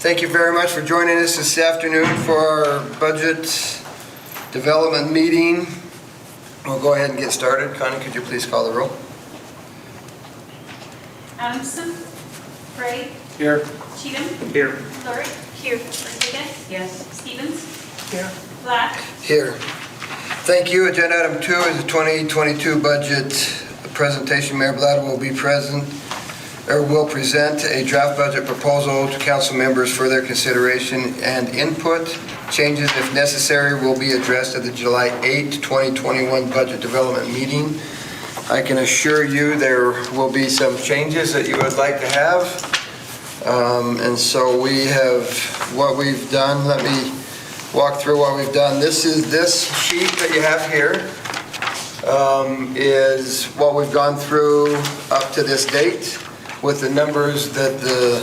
Thank you very much for joining us this afternoon for our budget development meeting. We'll go ahead and get started. Connie, could you please call the roll? Adamson. Gray. Here. Cheatham. Here. Lurick. Here. Rodriguez. Yes. Stevens. Here. Black. Here. Thank you. Agenda item 2 is the 2022 budget presentation. Mayor Blatt will present a draft budget proposal to council members for their consideration and input. Changes, if necessary, will be addressed at the July 8, 2021 budget development meeting. I can assure you there will be some changes that you would like to have. And so we have what we've done. Let me walk through what we've done. This sheet that you have here is what we've gone through up to this date with the numbers that the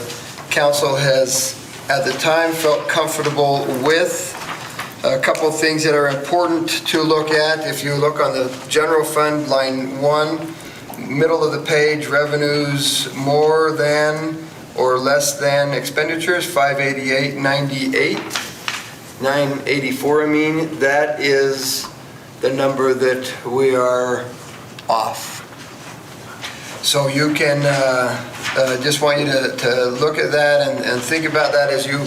council has at the time felt comfortable with. A couple of things that are important to look at. If you look on the general fund, line 1, middle of the page, revenues more than or less than expenditures, 984, that is the number that we are off. So you can, just want you to look at that and think about that as you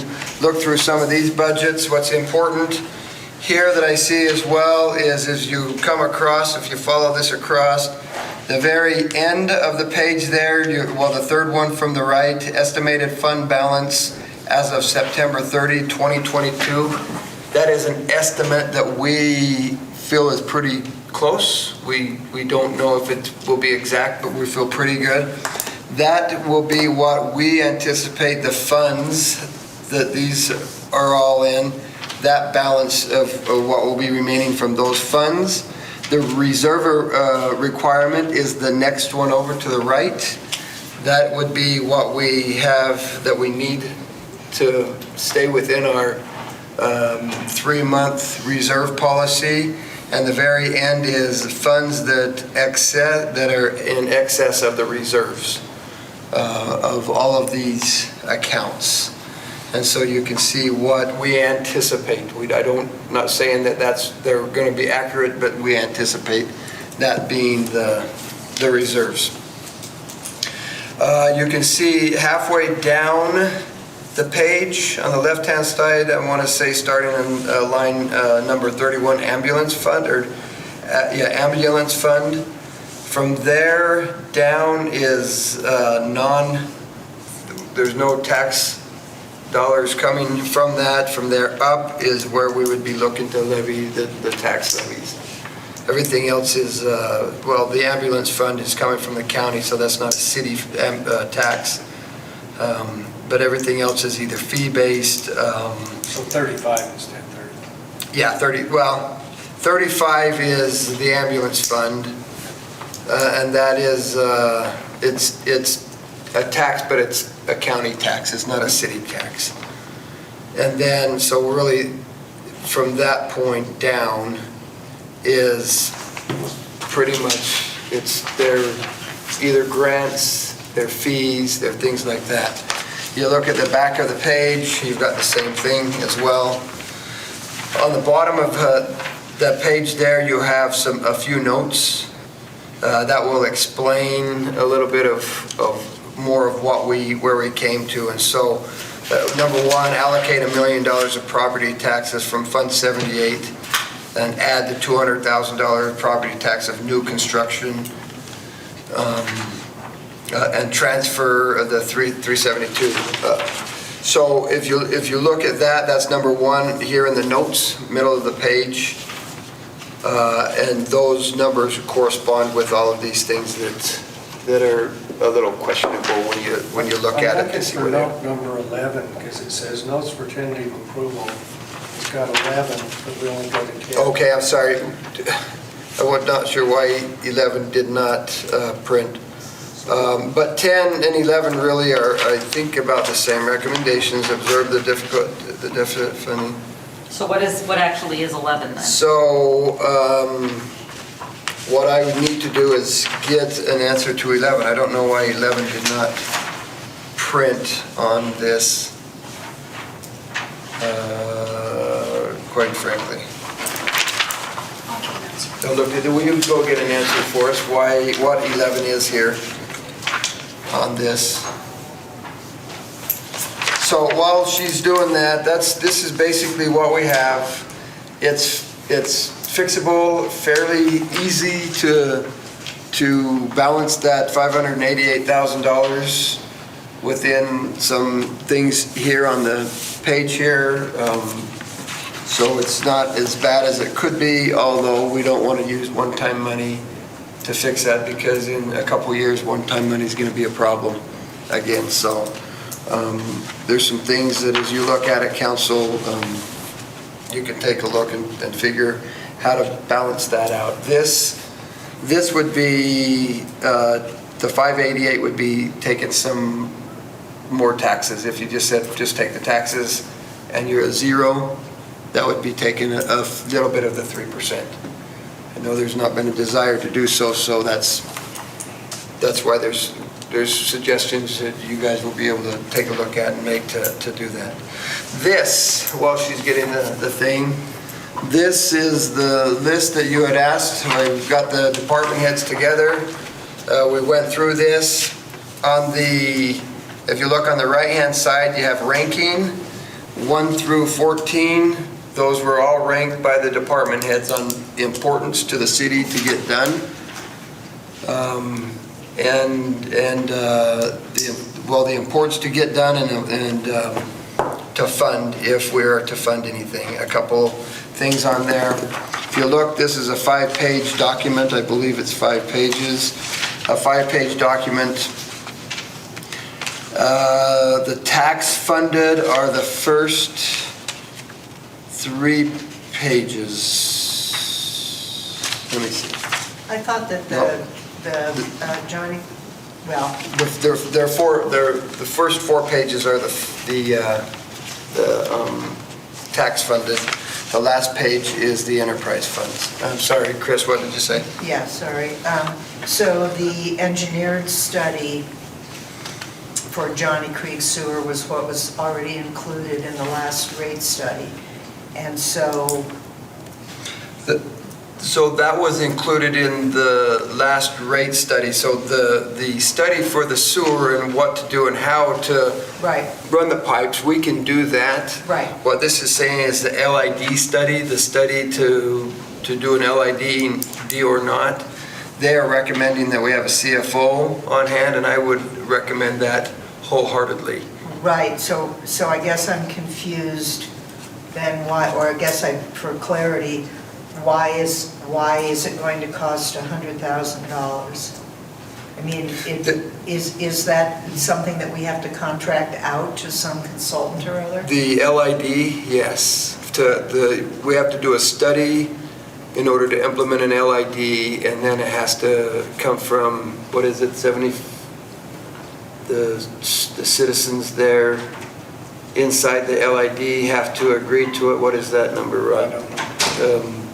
look through some of these budgets. What's important here that I see as well is as you come across, if you follow this across, the very end of the page there, the third one from the right, estimated fund balance as of September 30, 2022. That is an estimate that we feel is pretty close. We don't know if it will be exact, but we feel pretty good. That will be what we anticipate the funds that these are all in, that balance of what will be remaining from those funds. The reserve requirement is the next one over to the right. That would be what we have that we need to stay within our 3-month reserve policy. And the very end is funds that are in excess of the reserves of all of these accounts. And so you can see what we anticipate. Not saying that they're going to be accurate, but we anticipate that being the reserves. You can see halfway down the page on the left-hand side, I want to say starting on line number 31, ambulance fund, ambulance fund. From there down is there's no tax dollars coming from that. From there up is where we would be looking to levy the tax levies. Everything else is, the ambulance fund is coming from the county, so that's not a city tax. But everything else is either fee-based. So 35 instead of 30. Yeah, 35 is the ambulance fund, and that is it's a tax, but it's a county tax. It's not a city tax. And then so really from that point down is pretty much they're either grants, they're fees, they're things like that. You look at the back of the page, you've got the same thing as well. On the bottom of that page there, you have a few notes that will explain a little bit of more of where we came to. And so, number 1, allocate $1 million of property taxes from Fund 78 and add the $200,000 property tax of new construction. And transfer the 372. So if you look at that, that's number 1 here in the notes, middle of the page, and those numbers correspond with all of these things that are a little questionable when you look at it to see where they're. Note number 11, because it says notes for tentative approval. It's got 11, but we only got a 10. Okay, I'm sorry. I was not sure why 11 did not print. But 10 and 11 really are, I think, about the same recommendations. Observe the deficit funding. So what actually is 11 then? So what I would need to do is get an answer to 11. I don't know why 11 did not print on this quite frankly. So look, will you go get an answer for us, what 11 is here on this? So while she's doing that, this is basically what we have. It's fixable, fairly easy to balance that $588,000 within some things here on the page here. So it's not as bad as it could be, although we don't want to use one-time money to fix that, because in a couple of years, one-time money is going to be a problem again. So there's some things that as you look at it, council, you can take a look and figure how to balance that out. This would be, the 588 would be taking some more taxes. If you just said, just take the taxes and you're at zero, that would be taking a little bit of the 3%. I know there's not been a desire to do so, so that's why there's suggestions that you guys will be able to take a look at and make to do that. This, while she's getting the thing, this is the list that you had asked. We've got the department heads together. We went through this. If you look on the right-hand side, you have ranking, 1 through 14. Those were all ranked by the department heads on importance to the city to get done. The importance to get done and to fund, if we're to fund anything. A couple things on there. If you look, this is a 5-page document. I believe it's 5 pages. A 5-page document. The tax funded are the first 3 pages. Let me see. I thought that Johnny, well, the first 4 pages are the tax funded. The last page is the enterprise funds. I'm sorry, Chris, what did you say? yeah, sorry. So the engineered study for Johnny Creek Sewer was what was already included in the last rate study. And so that was included in the last rate study. So the study for the sewer and what to do and how to run the pipes, we can do that. Right. What this is saying is the LID study, the study to do an LID or not. They are recommending that we have a CFO on hand, and I would recommend that wholeheartedly. Right, so I guess I'm confused then why, or I guess for clarity, why is it going to cost $100,000? I mean, is that something that we have to contract out to some consultant or other? The LID, yes. We have to do a study in order to implement an LID, and then it has to come from, what is it, the citizens there inside the LID have to agree to it. What is that number, Rod? I don't know.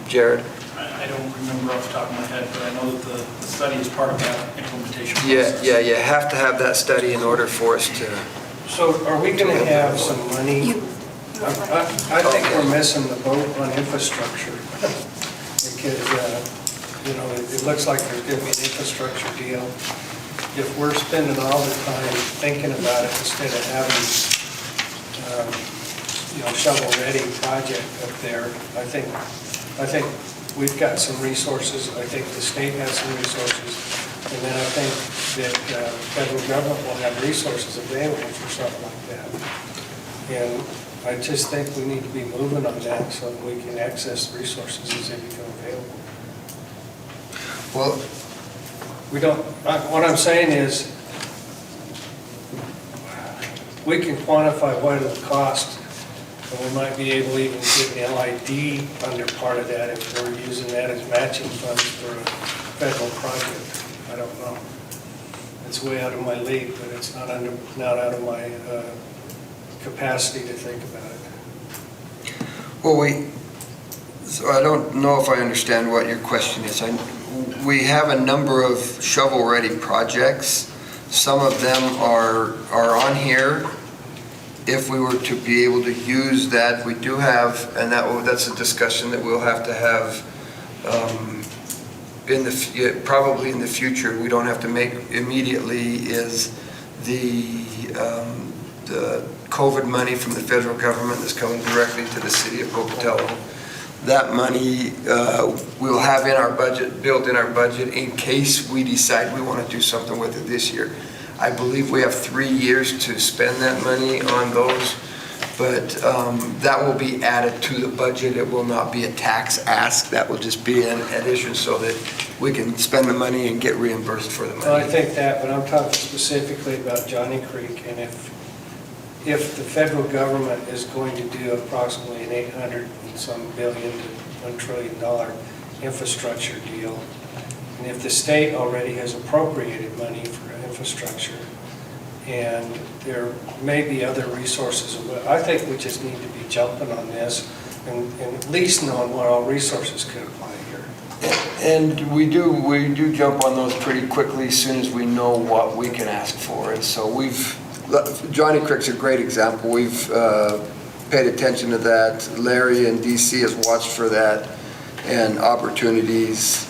Jared? I don't remember off the top of my head, but I know that the study is part of that implementation process. Yeah, you have to have that study in order for us to. So are we going to have some money? I think we're missing the boat on infrastructure. Because, it looks like there's going to be an infrastructure deal. If we're spending all the time thinking about it instead of having, shovel-ready project up there, I think we've got some resources. I think the state has some resources. And then I think that federal government will have resources available for something like that. And I just think we need to be moving on that so that we can access resources as they become available. Well, what I'm saying is, we can quantify what it'll cost, and we might be able to even get an LID under part of that if we're using that as matching funds for a federal project. I don't know. It's way out of my league, but it's not out of my capacity to think about it. well, so I don't know if I understand what your question is. We have a number of shovel-ready projects. Some of them are on here. if we were to be able to use that, we do have, and that's a discussion that we'll have to have probably in the future. We don't have to make immediately, is the COVID money from the federal government that's coming directly to the city of Pocatello. That money we'll have in our budget, built in our budget, in case we decide we want to do something with it this year. I believe we have 3 years to spend that money on those, but that will be added to the budget. It will not be a tax ask. That will just be an addition so that we can spend the money and get reimbursed for the money. Well, I think that, but I'm talking specifically about Johnny Creek, and if the federal government is going to do approximately an 800 and some billion to $1 trillion infrastructure deal, and if the state already has appropriated money for infrastructure, and there may be other resources, I think we just need to be jumping on this and at least knowing what all resources could apply here. And we do jump on those pretty quickly as soon as we know what we can ask for. And so Johnny Creek's a great example. We've paid attention to that. Larry in DC has watched for that and opportunities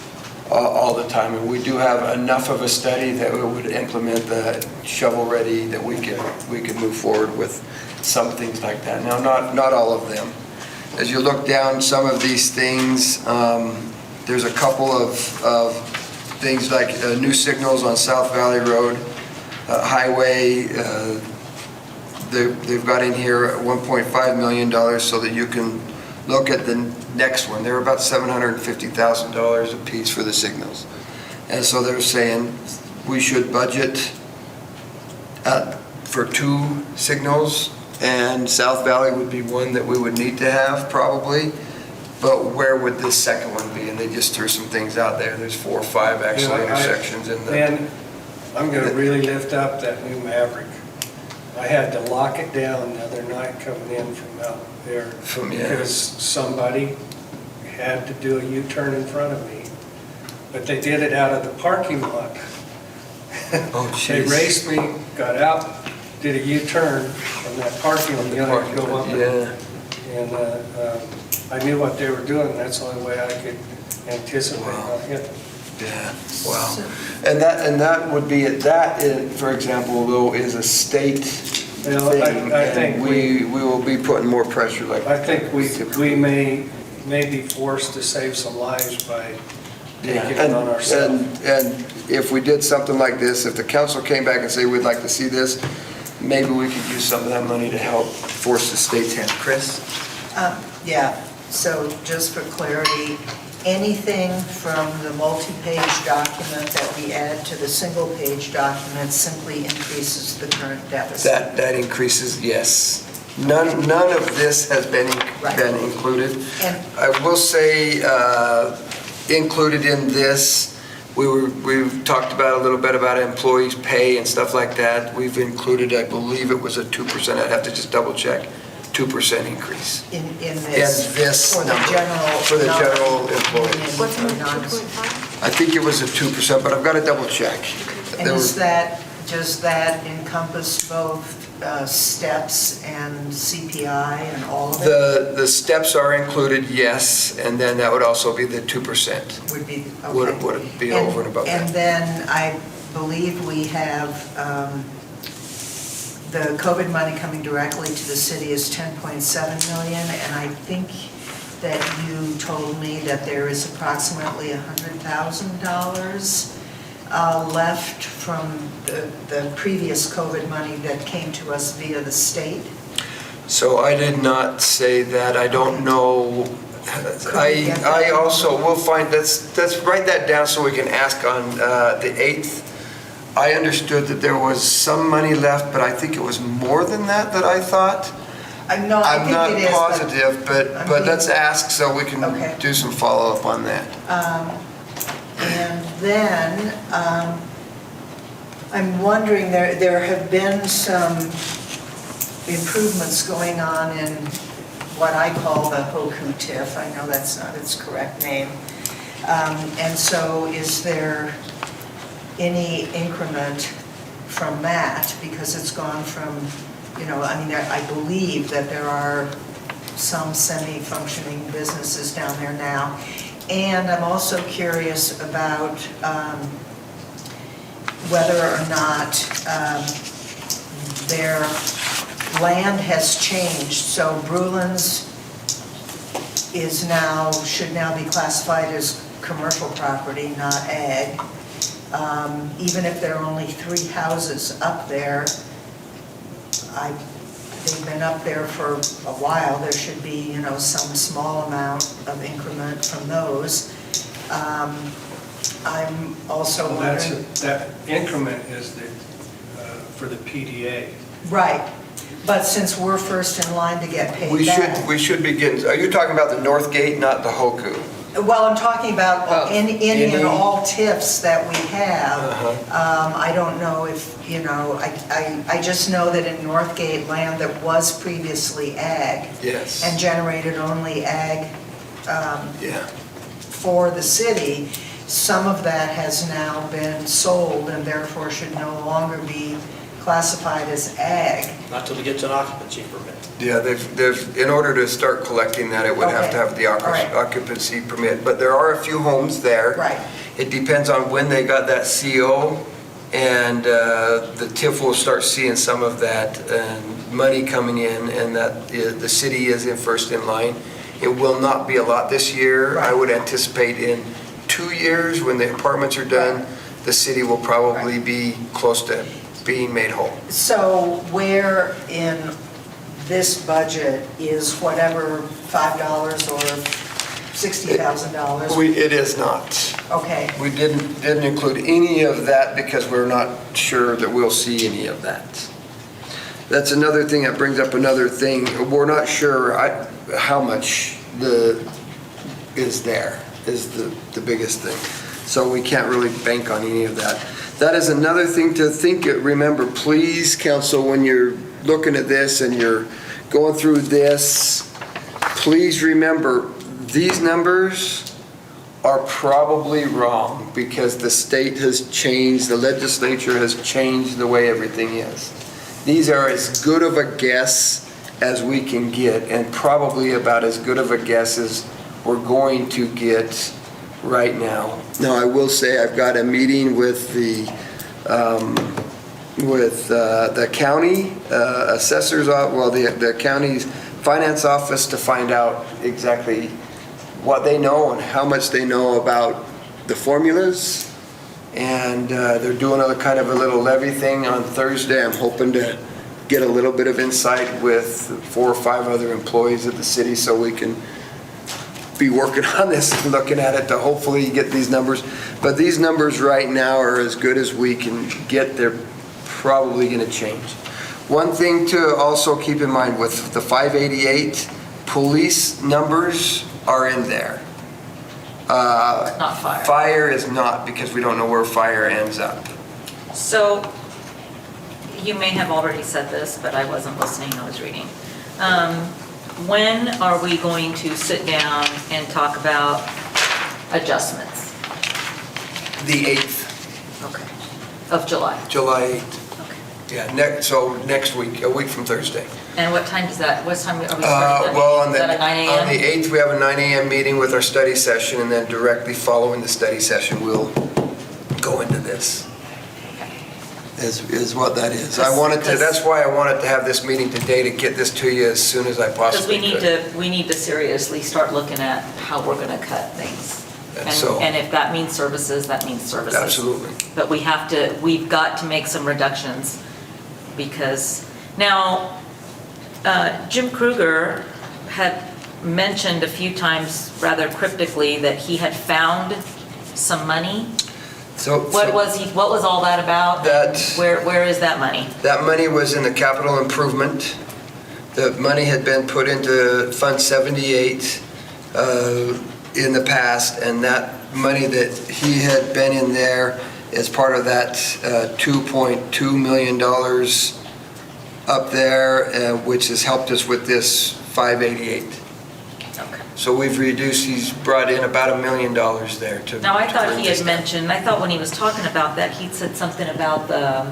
all the time. And we do have enough of a study that we would implement the shovel-ready, that we could move forward with some things like that. Now, not all of them. As you look down some of these things, there's a couple of things like new signals on South Valley Road, highway. They've got in here $1.5 million so that you can look at the next one. They're about $750,000 a piece for the signals. And so they're saying we should budget for 2 signals, and South Valley would be one that we would need to have probably. But where would this second one be? And they just threw some things out there. There's 4 or 5 actually intersections in the... And I'm going to really lift up that new Maverick. I had to lock it down the other night coming in from out there because somebody had to do a U-turn in front of me. But they did it out of the parking lot. Oh, jeez. They raced me, got out, did a U-turn from that parking lot. You know, go up and I knew what they were doing. That's the only way I could anticipate not hitting. Yeah, wow. And that would be, for example, though, is a state thing. I think we will be putting more pressure like I think we may be forced to save some lives by taking it on ourselves. And if we did something like this, if the council came back and say, we'd like to see this, maybe we could use some of that money to help force the state's hand. Chris? Yeah, so just for clarity, anything from the multi-page document that we add to the single-page document simply increases the current deficit. That increases, yes. None of this has been included. And I will say, included in this, we've talked about a little bit about employees' pay and stuff like that. We've included, I believe it was a 2%, I'd have to just double check, 2% increase. in this, for the number, general... for the general employees. What's the 2.5? I think it was a 2%, but I've got to double check. And does that encompass both steps and CPI and all of it? The steps are included, yes, and then that would also be the 2%. Would be, okay. Would be over and above that. And then I believe we have the COVID money coming directly to the city is 10.7 million, and I think that you told me that there is approximately $100,000 left from the previous COVID money that came to us via the state. So I did not say that. I don't know. I also will find, let's write that down so we can ask on the 8th. I understood that there was some money left, but I think it was more than that I thought. I'm not positive, but let's ask so we can do some follow-up on that. And then I'm wondering, there have been some improvements going on in what I call the Hoku TIF. I know that's not its correct name. And so is there any increment from that? Because it's gone from I mean, I believe that there are some semi-functioning businesses down there now. And I'm also curious about whether or not their land has changed. So Brulin's should now be classified as commercial property, not ag. Even if there are only 3 houses up there, they've been up there for a while, there should be, some small amount of increment from those. I'm also Well, wondering. that increment is for the PDA. Right, but since we're first in line to get paid We back. should be getting, are you talking about the North Gate, not the Hoku? Well, I'm talking about Oh, any any? and all TIFs that we have. Uh-huh. I don't know if, I just know that in Northgate, land that was previously ag Yes. and generated only ag Yeah. for the city, some of that has now been sold and therefore should no longer be classified as ag. Not till it gets an occupancy permit. Yeah, in order to start collecting that, it would have to have the Okay, all right. occupancy permit. But there are a few homes there. Right. It depends on when they got that CO, and the TIF will start seeing some of that money coming in, and that the city is first in line. It will not be a lot this year. I Right. would anticipate in 2 years, when the apartments are done, the city will probably be close to being made whole. So where in this budget is whatever $5 or $60,000? It is not. Okay, We didn't include any of that because we're not sure that we'll see any of that. That's another thing that brings up another thing. We're not sure how much is there, is the biggest thing. So we can't really bank on any of that. That is another thing to remember, please, council, when you're looking at this and you're going through this, please remember, these numbers are probably wrong because the state has changed, the legislature has changed the way everything is. These are as good of a guess as we can get, and probably about as good of a guess as we're going to get right now. Now, I will say I've got a meeting with the county assessors, the county's finance office to find out exactly what they know and how much they know about the formulas. And they're doing a kind of a little levy thing on Thursday. I'm hoping to get a little bit of insight with 4 or 5 other employees of the city so we can be working on this and looking at it to hopefully get these numbers. But these numbers right now are as good as we can get. They're probably going to change. One thing to also keep in mind with the 588, police numbers are in there. Not fire. Fire is not, because we don't know where fire ends up. So, you may have already said this, but I wasn't listening, I was reading. When are we going to sit down and talk about adjustments? The 8th, Okay. Of July? July 8th. Okay. Yeah, next week, a week from Thursday. And what time is that? What time are we starting that Well, meeting? Is that at 9 a.m.? on the 8th, we have a 9 a.m. meeting with our study session, and then directly following the study session, we'll go into this, is what that is. That's why I wanted to have this meeting today, to get this to you as soon as I Because possibly could. we need to seriously start looking at how we're gonna cut things. And so- And if that means services, that means services. Absolutely. But we've got to make some reductions, because now, Jim Kruger had mentioned a few times rather cryptically that he had found some money. What was all that about? Where is that money? That money was in the capital improvement. The money had been put into Fund 78 in the past, and that money that he had been in there as part of that $2.2 million up there, which has helped us with this 588. Okay. So he's brought in about $1 million there to. Now, I to thought bring he this had down. mentioned, I thought when he was talking about that, he'd said something about the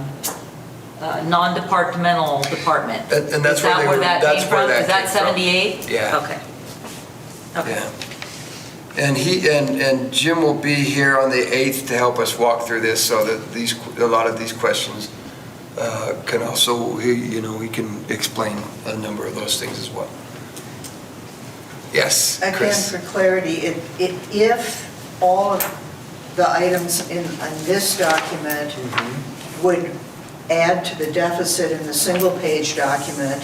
non-departmental department. And that's Is that where where that that's came where from? that Is that came from. 78? Yeah. Okay. Okay. Yeah. And and Jim will be here on the 8th to help us walk through this, so that a lot of these questions can also, he can explain a number of those things as well. Yes, Again, Chris? for clarity, if all of the items in this document would add to the deficit in the single-page document,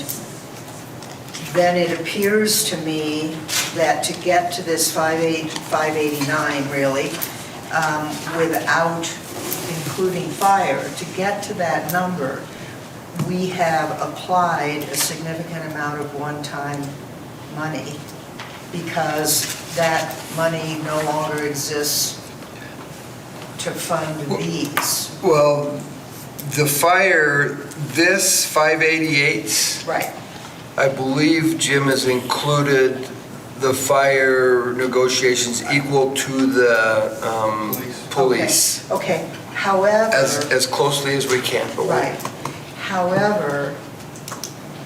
then it appears to me that to get to this 589 really, without including fire, to get to that number, we have applied a significant amount of one-time money because that money no longer exists to fund these. Well, the fire, this 588, Right. I believe Jim has included the fire negotiations equal to the police, Okay, however. as closely as we can. But Right. However,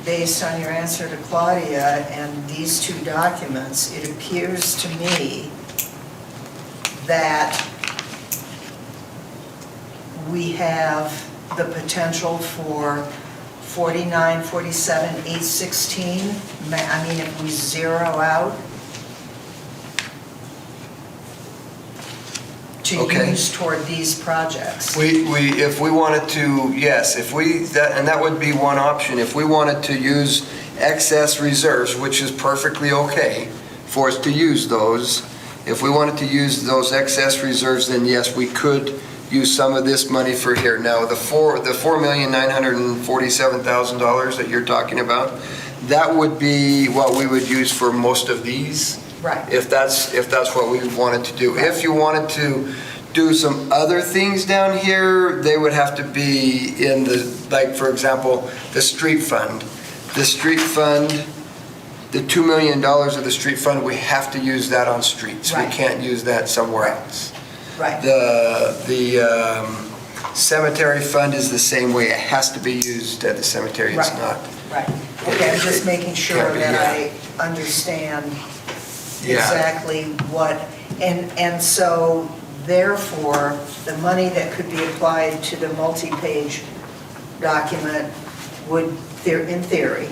based on your answer to Claudia and these two documents, it appears to me that we have the potential for 49, 47, 816. I mean, if we zero out to Okay. use toward these projects. if we wanted to, yes, and that would be one option. If we wanted to use excess reserves, which is perfectly okay for us to use those, if we wanted to use those excess reserves, then yes, we could use some of this money for here. Now, the $4,947,000 that you're talking about, that would be what we would use for most of these. Right. If that's what we wanted to do. If you wanted to do some other things down here, they would have to be in like, for example, the street fund. The street fund, the $2 million of the street fund, we have to use that on streets. We Right. can't use that somewhere else. Right. The cemetery fund is the same way. It has to be used at the cemetery. It's Right. not. Right. Okay, I'm just making sure Can't be, that yeah. I understand Yeah. exactly what, and so therefore, the money that could be applied to the multi-page document would, in theory,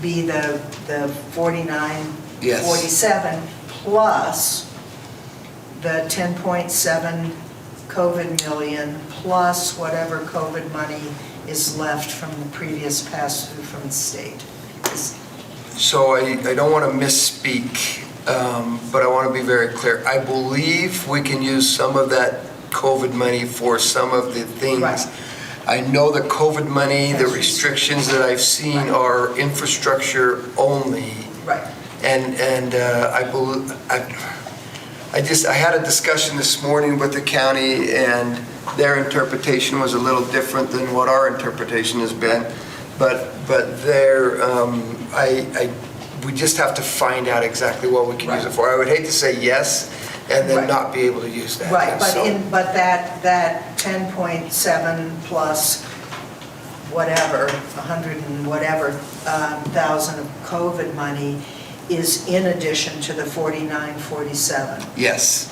be the 49, Yes. 47, plus the 10.7 COVID million, plus whatever COVID money is left from the previous pass-through from the state. So I don't want to misspeak, but I want to be very clear. I believe we can use some of that COVID money for some of the things. Right. I know the COVID money, the restrictions that I've seen are infrastructure only. Right. And I believe, I had a discussion this morning with the county, and their interpretation was a little different than what our interpretation has been. But we just have to find out exactly what we can use it for. I would hate to say yes and then Right. not be able to use that. Right, So- but that 10.7 plus whatever, 100 and whatever thousand of COVID money is in addition to the 49, 47. Yes.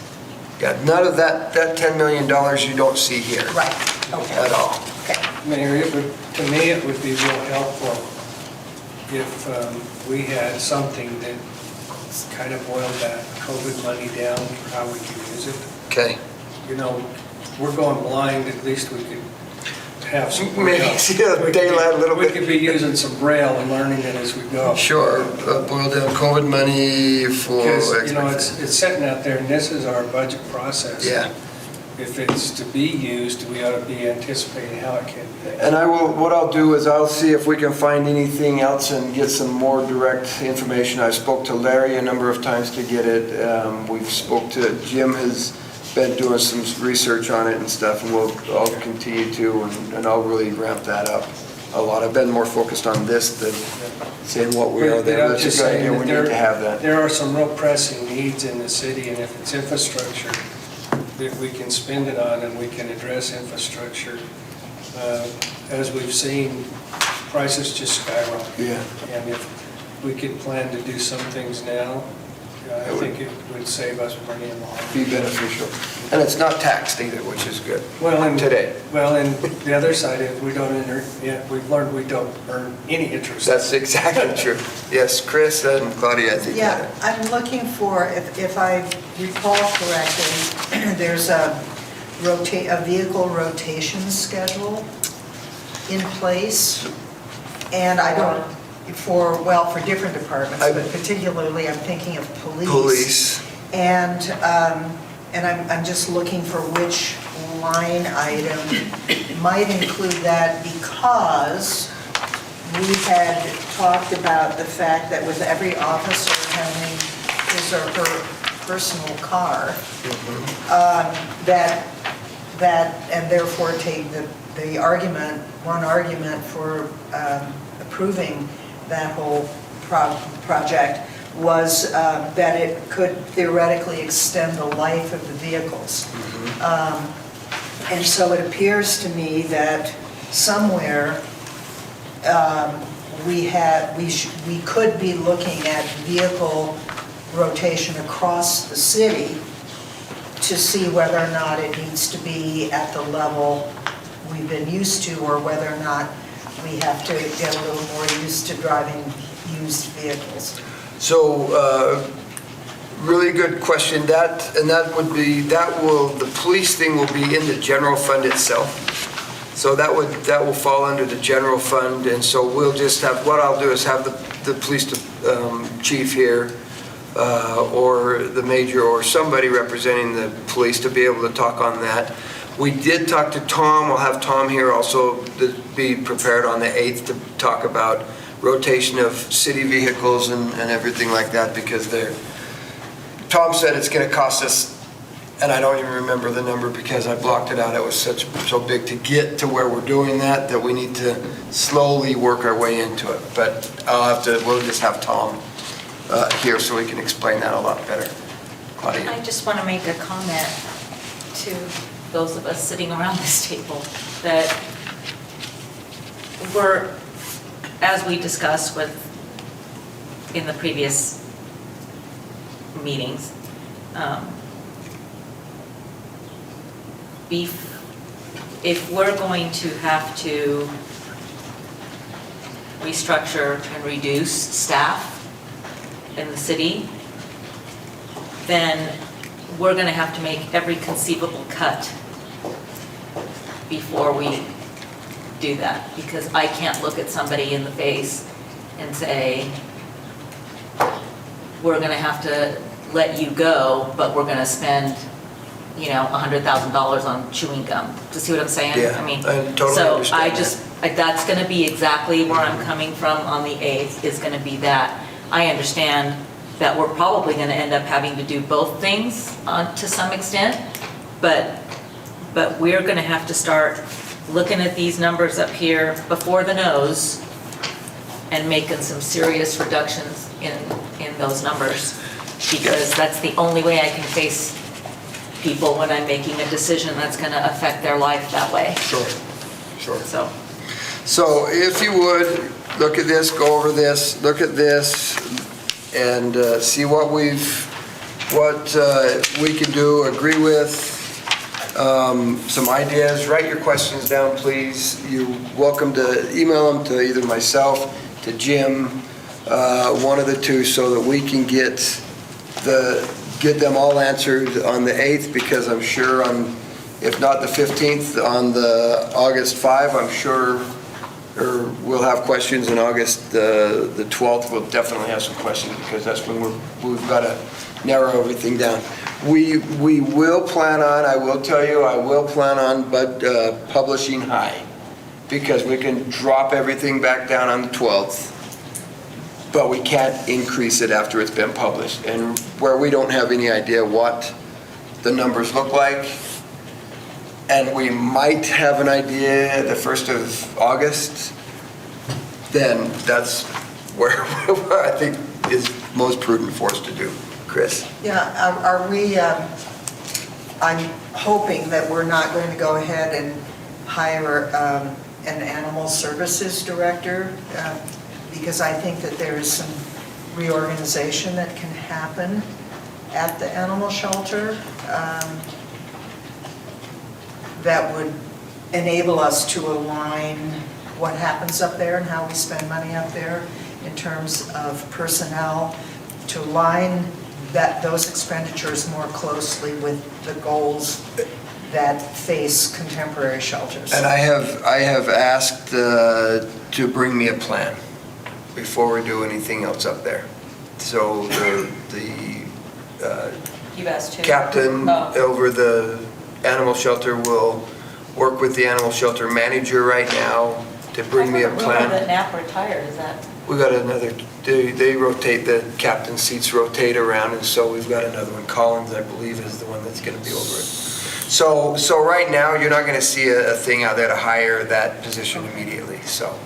Yeah, none of that $10 million you don't see here. Right, okay. At all. Okay, Mayor, to me, it would be real helpful if we had something that kind of boiled that COVID money down for how we could use it. Okay. You know, we're going blind, at least we could have some. Maybe see the daylight a little We bit. could be using some braille and learning it as we go. Sure, boil down COVID money for. Because, you know, it's sitting out there, and this is our budget process. Yeah. If it's to be used, we ought to be anticipating how it can be. And what I'll do is I'll see if we can find anything else and get some more direct information. I spoke to Larry a number of times to get it. We've spoke to, Jim has been doing some research on it and stuff, and I'll continue to, and I'll really ramp that up a lot. I've been more focused on this than saying what we are there. But I'm That's a just good saying idea, we that need to have that. there are some real pressing needs in the city, and if it's infrastructure that we can spend it on and we can address infrastructure, as we've seen, prices just skyrocket. Yeah. And if we could plan to do some things now, I think it would save us money in the long run. Be beneficial. And it's not taxed either, which is good. Well, and Today. Well, and the other side is we've learned we don't earn any interest. That's exactly true. Yes, Chris and Claudia, I think. Yeah, I'm looking for, if I recall correctly, there's a vehicle rotation schedule in place, and I don't, for different departments, but particularly I'm thinking of police. Police. And I'm just looking for which line item might include that, because we had talked about the fact that with every officer having his or her personal car, and therefore take the argument, one argument for approving that whole project was that it could theoretically extend the life of the vehicles. And so it appears to me that somewhere we could be looking at vehicle rotation across the city to see whether or not it needs to be at the level we've been used to, or whether or not we have to get a little more used to driving used vehicles. So, really good question. The police thing will be in the general fund itself. So that will fall under the general fund, and so we'll just have, what I'll do is have the police chief here, or the major, or somebody representing the police to be able to talk on that. We did talk to Tom. We'll have Tom here also to be prepared on the 8th to talk about rotation of city vehicles and everything like that, because Tom said it's going to cost us, and I don't even remember the number because I blocked it out. It was so big to get to where we're doing that we need to slowly work our way into it. But we'll just have Tom here so we can explain that a lot better. Claudia? I just want to make a comment to those of us sitting around this table, that as we discussed in the previous meetings, if we're going to have to restructure and reduce staff in the city, then we're going to have to make every conceivable cut before we do that, because I can't look at somebody in the face and say, we're going to have to let you go, but we're going to spend, $100,000 on chewing gum. Do you see what I'm saying? Yeah, I mean, I totally understand that's going to be exactly where I'm coming from on the 8th, is going to be that. I understand that we're probably going to end up having to do both things to some extent, but we're going to have to start looking at these numbers up here before the nose and making some serious reductions in those numbers, because that's the only way I can face people when I'm making a decision that's going to affect their life that way. Sure. So if you would, look at this, go over this, look at this, and see what we can do, agree with, some ideas. Write your questions down, please. You're welcome to email them to either myself, to Jim, one of the two, so that we can get them all answered on the 8th, because I'm sure if not the 15th, on the August 5, I'm sure we'll have questions. In August the 12th, we'll definitely have some questions, because that's when we've got to narrow everything down. We will plan on, I will tell you, publishing high, because we can drop everything back down on the 12th, but we can't increase it after it's been published. And where we don't have any idea what the numbers look like, and we might have an idea the 1st of August, then that's where I think is most prudent for us to do. Chris? Yeah, I'm hoping that we're not going to go ahead and hire an animal services director, because I think that there is some reorganization that can happen at the animal shelter that would enable us to align what happens up there and how we spend money up there in terms of personnel, to align those expenditures more closely with the goals that face contemporary shelters. And I have asked to bring me a plan before we do anything else up there. So the You've asked who? captain Oh. over the animal shelter will work with the animal shelter manager right now to bring me a Rumor plan. that Knapp retired, is that? We got another, they rotate, the captain seats rotate around, and so we've got another one. Collins, I believe, is the one that's going to be over it. So right now, you're not going to see a thing out there to hire that position immediately. So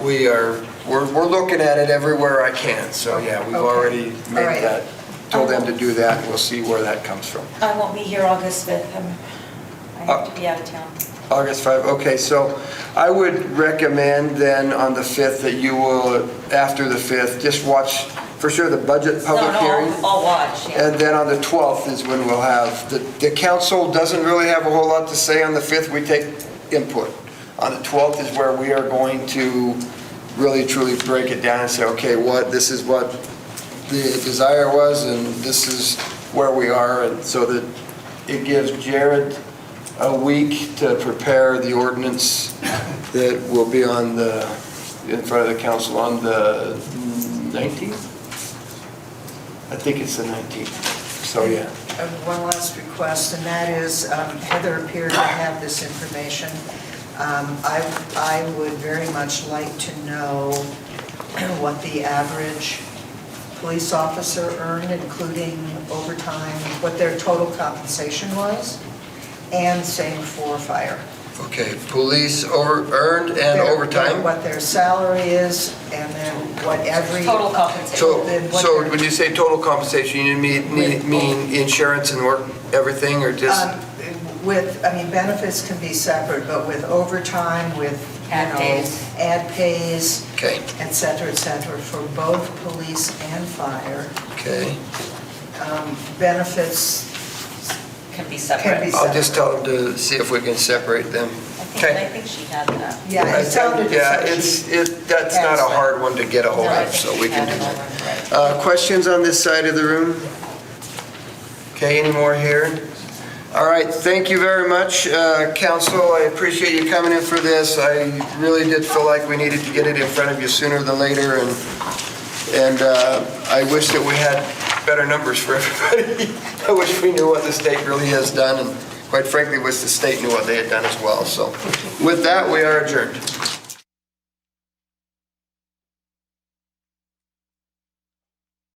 we're looking at it everywhere I can. So yeah, we've Okay. already All made right. that, told them to do that, and we'll see where that comes from. I won't be here August 5th. I have to be out of town. August 5, okay, so I would recommend then on the 5th that you will, after the 5th, just watch for sure the budget public hearing. No, I'll watch, yeah. And then on the 12th is when we'll have, the council doesn't really have a whole lot to say on the 5th, we take input. On the 12th is where we are going to really truly break it down and say, okay, this is what the desire was, and this is where we are, and so that it gives Jared a week to prepare the ordinance that will be in front of the council on the 19th? I think it's the 19th, so yeah. One last request, and that is, Heather appeared to have this information. I would very much like to know what the average police officer earned, including overtime, what their total compensation was, and same for fire. Okay, police earned and overtime? What their salary is, and then what every... Total compensation. So when you say total compensation, you mean insurance and work, everything, or just? Benefits can be separate, but with overtime, with, Ad pays. ad pays, Okay, et cetera, for both police and fire, okay. Can benefits be can be separate. I'll just tell them to see if we can separate them. I think she had that. Yeah, it sounded Yeah, as though that's not a hard one to get a hold No, I of, think so she we can had do it that. all right. Questions on this side of the room? Okay, any more here? All right, thank you very much, council. I appreciate you coming in for this. I really did feel like we needed to get it in front of you sooner than later, and I wish that we had better numbers for everybody. I wish we knew what the state really has done, and quite frankly, wish the state knew what they had done as well. So with that, we are adjourned.